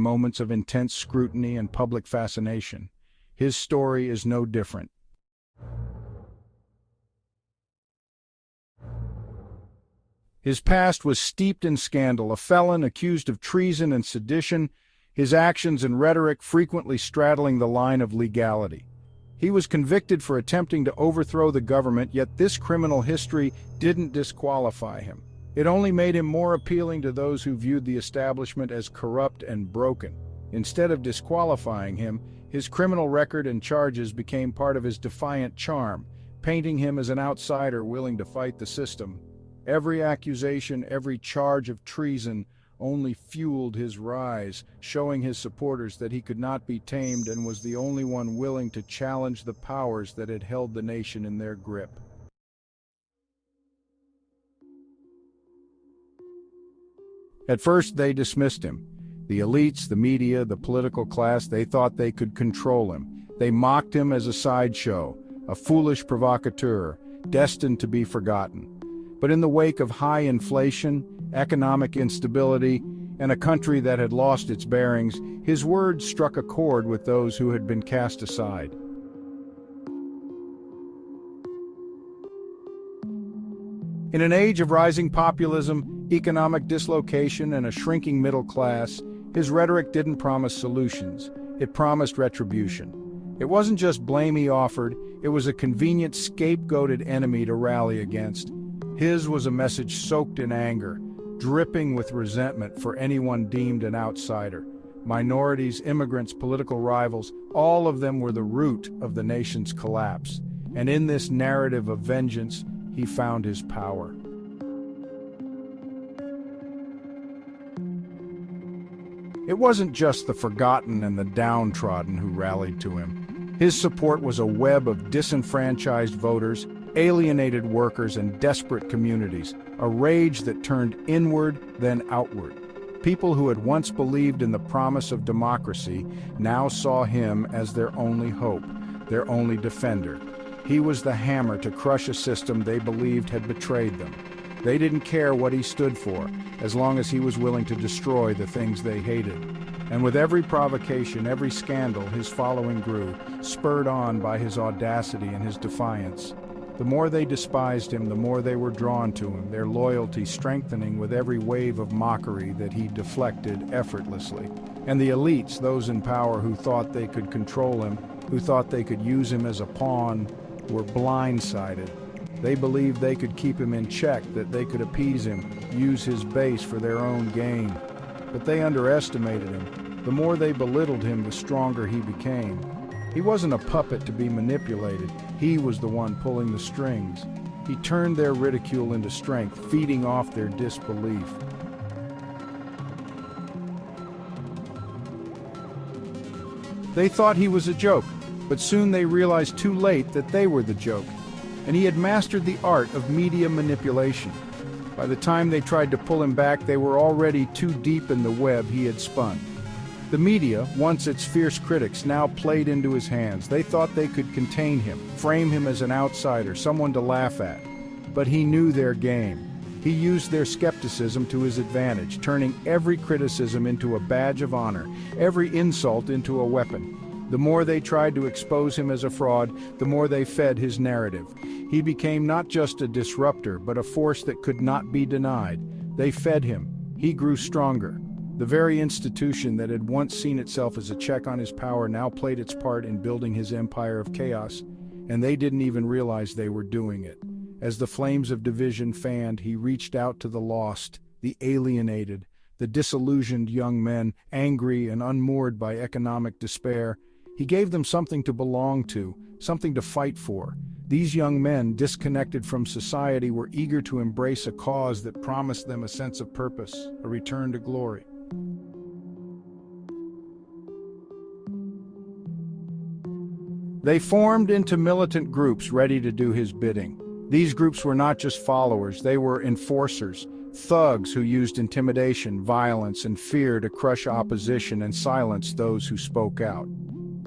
moments of intense scrutiny and public fascination. His story is no different. His past was steeped in scandal, a felon accused of treason and sedition, his actions and rhetoric frequently straddling the line of legality. He was convicted for attempting to overthrow the government, yet this criminal history didn't disqualify him. It only made him more appealing to those who viewed the establishment as corrupt and broken. Instead of disqualifying him, his criminal record and charges became part of his defiant charm, painting him as an outsider willing to fight the system. Every accusation, every charge of treason only fueled his rise, showing his supporters that he could not be tamed and was the only one willing to challenge the powers that had held the nation in their grip. At first, they dismissed him. The elites, the media, the political class, they thought they could control him. They mocked him as a sideshow, a foolish provocateur, destined to be forgotten. But in the wake of high inflation, economic instability, and a country that had lost its bearings, his words struck a chord with those who had been cast aside. In an age of rising populism, economic dislocation, and a shrinking middle class, his rhetoric didn't promise solutions. It promised retribution. It wasn't just blame he offered, it was a convenient scapegoated enemy to rally against. His was a message soaked in anger, dripping with resentment for anyone deemed an outsider. Minorities, immigrants, political rivals, all of them were the root of the nation's collapse. And in this narrative of vengeance, he found his power. It wasn't just the forgotten and the downtrodden who rallied to him. His support was a web of disenfranchised voters, alienated workers, and desperate communities, a rage that turned inward, then outward. People who had once believed in the promise of democracy now saw him as their only hope, their only defender. He was the hammer to crush a system they believed had betrayed them. They didn't care what he stood for, as long as he was willing to destroy the things they hated. And with every provocation, every scandal, his following grew, spurred on by his audacity and his defiance. The more they despised him, the more they were drawn to him, their loyalty strengthening with every wave of mockery that he deflected effortlessly. And the elites, those in power who thought they could control him, who thought they could use him as a pawn, were blindsided. They believed they could keep him in check, that they could appease him, use his base for their own gain. But they underestimated him. The more they belittled him, the stronger he became. He wasn't a puppet to be manipulated. He was the one pulling the strings. He turned their ridicule into strength, feeding off their disbelief. They thought he was a joke, but soon they realized too late that they were the joke. And he had mastered the art of media manipulation. By the time they tried to pull him back, they were already too deep in the web he had spun. The media, once its fierce critics, now played into his hands. They thought they could contain him, frame him as an outsider, someone to laugh at. But he knew their game. He used their skepticism to his advantage, turning every criticism into a badge of honor, every insult into a weapon. The more they tried to expose him as a fraud, the more they fed his narrative. He became not just a disruptor, but a force that could not be denied. They fed him. He grew stronger. The very institution that had once seen itself as a check on his power now played its part in building his empire of chaos, and they didn't even realize they were doing it. As the flames of division fanned, he reached out to the lost, the alienated, the disillusioned young men, angry and unmoored by economic despair. He gave them something to belong to, something to fight for. These young men, disconnected from society, were eager to embrace a cause that promised them a sense of purpose, a return to glory. They formed into militant groups ready to do his bidding. These groups were not just followers, they were enforcers, thugs who used intimidation, violence, and fear to crush opposition and silence those who spoke out.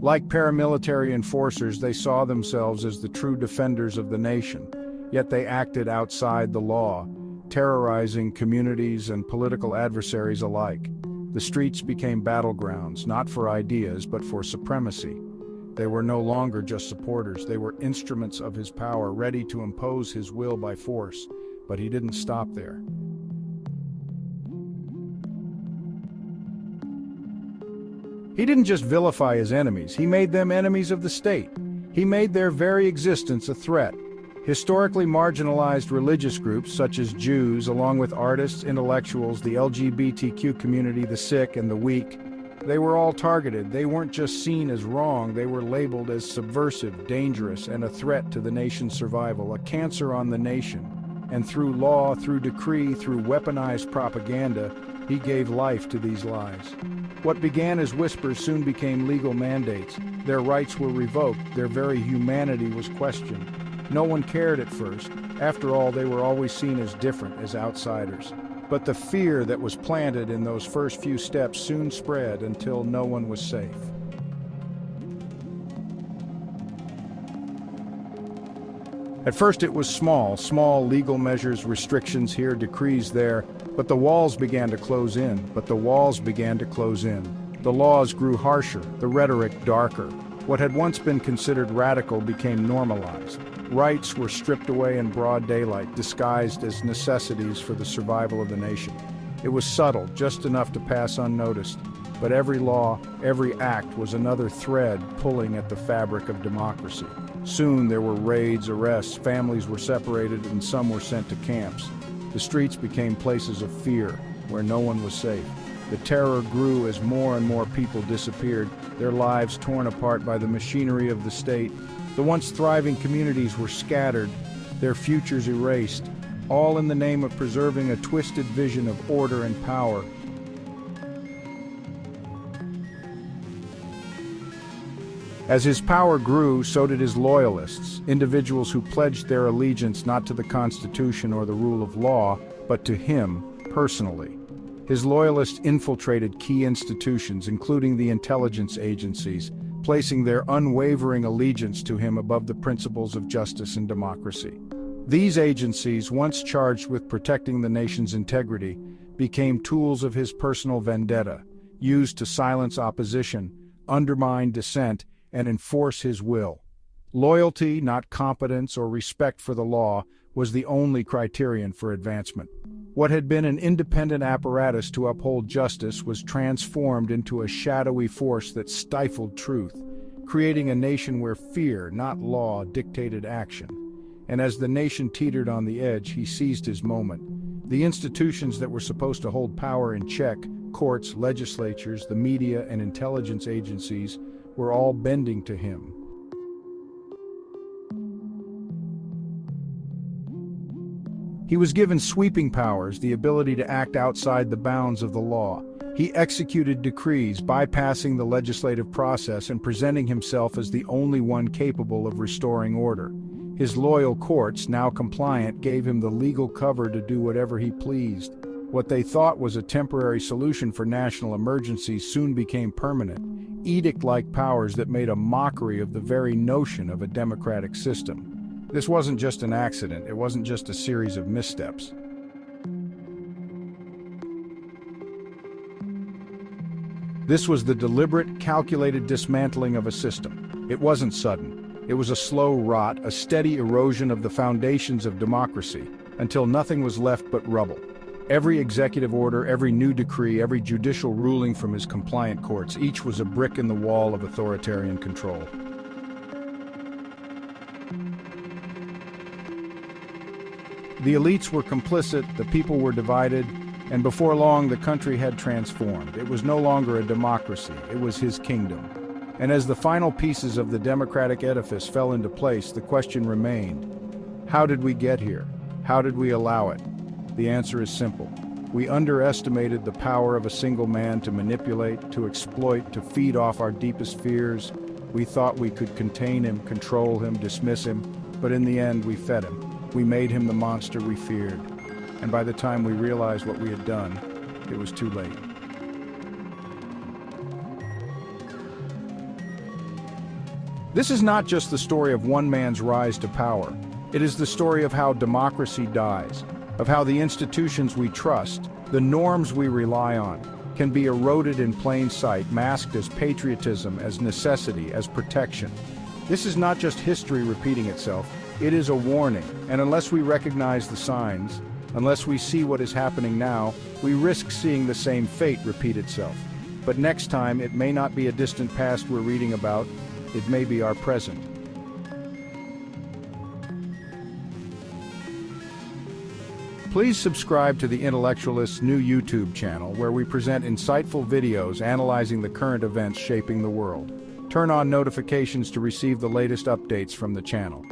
Like paramilitary enforcers, they saw themselves as the true defenders of the nation, yet they acted outside the law, terrorizing communities and political adversaries alike. The streets became battlegrounds, not for ideas, but for supremacy. They were no longer just supporters, they were instruments of his power, ready to impose his will by force. But he didn't stop there. He didn't just vilify his enemies, he made them enemies of the state. He made their very existence a threat. Historically marginalized religious groups such as Jews, along with artists, intellectuals, the LGBTQ community, the sick and the weak, they were all targeted. They weren't just seen as wrong, they were labeled as subversive, dangerous, and a threat to the nation's survival, a cancer on the nation. And through law, through decree, through weaponized propaganda, he gave life to these lies. What began as whispers soon became legal mandates. Their rights were revoked, their very humanity was questioned. No one cared at first. After all, they were always seen as different, as outsiders. But the fear that was planted in those first few steps soon spread until no one was safe. At first it was small legal measures, restrictions here, decrees there, but the walls began to close in, The laws grew harsher, the rhetoric darker. What had once been considered radical became normalized. Rights were stripped away in broad daylight, disguised as necessities for the survival of the nation. It was subtle, just enough to pass unnoticed, but every law, every act was another thread pulling at the fabric of democracy. Soon there were raids, arrests, families were separated, and some were sent to camps. The streets became places of fear, where no one was safe. The terror grew as more and more people disappeared, their lives torn apart by the machinery of the state. The once thriving communities were scattered, their futures erased, all in the name of preserving a twisted vision of order and power. As his power grew, so did his loyalists, individuals who pledged their allegiance not to the Constitution or the rule of law, but to him personally. His loyalists infiltrated key institutions, including the intelligence agencies, placing their unwavering allegiance to him above the principles of justice and democracy. These agencies, once charged with protecting the nation's integrity, became tools of his personal vendetta, used to silence opposition, undermine dissent, and enforce his will. Loyalty, not competence or respect for the law, was the only criterion for advancement. What had been an independent apparatus to uphold justice was transformed into a shadowy force that stifled truth, creating a nation where fear, not law, dictated action. And as the nation teetered on the edge, he seized his moment. The institutions that were supposed to hold power in check, courts, legislatures, the media, and intelligence agencies, were all bending to him. He was given sweeping powers, the ability to act outside the bounds of the law. He executed decrees, bypassing the legislative process and presenting himself as the only one capable of restoring order. His loyal courts, now compliant, gave him the legal cover to do whatever he pleased. What they thought was a temporary solution for national emergencies soon became permanent, edict-like powers that made a mockery of the very notion of a democratic system. This wasn't just an accident, it wasn't just a series of missteps. This was the deliberate, calculated dismantling of a system. It wasn't sudden. It was a slow rot, a steady erosion of the foundations of democracy, until nothing was left but rubble. Every executive order, every new decree, every judicial ruling from his compliant courts, each was a brick in the wall of authoritarian control. The elites were complicit, the people were divided, and before long the country had transformed. It was no longer a democracy, it was his kingdom. And as the final pieces of the democratic edifice fell into place, the question remained: how did we get here? How did we allow it? The answer is simple. We underestimated the power of a single man to manipulate, to exploit, to feed off our deepest fears. We thought we could contain him, control him, dismiss him, but in the end we fed him. We made him the monster we feared. And by the time we realized what we had done, it was too late. This is not just the story of one man's rise to power. It is the story of how democracy dies, of how the institutions we trust, the norms we rely on, can be eroded in plain sight, masked as patriotism, as necessity, as protection. This is not just history repeating itself, it is a warning, and unless we recognize the signs, unless we see what is happening now, we risk seeing the same fate repeat itself. But next time, it may not be a distant past we're reading about, it may be our present. Please subscribe to the Intellectualist's new YouTube channel, where we present insightful videos analyzing the current events shaping the world. Turn on notifications to receive the latest updates from the channel.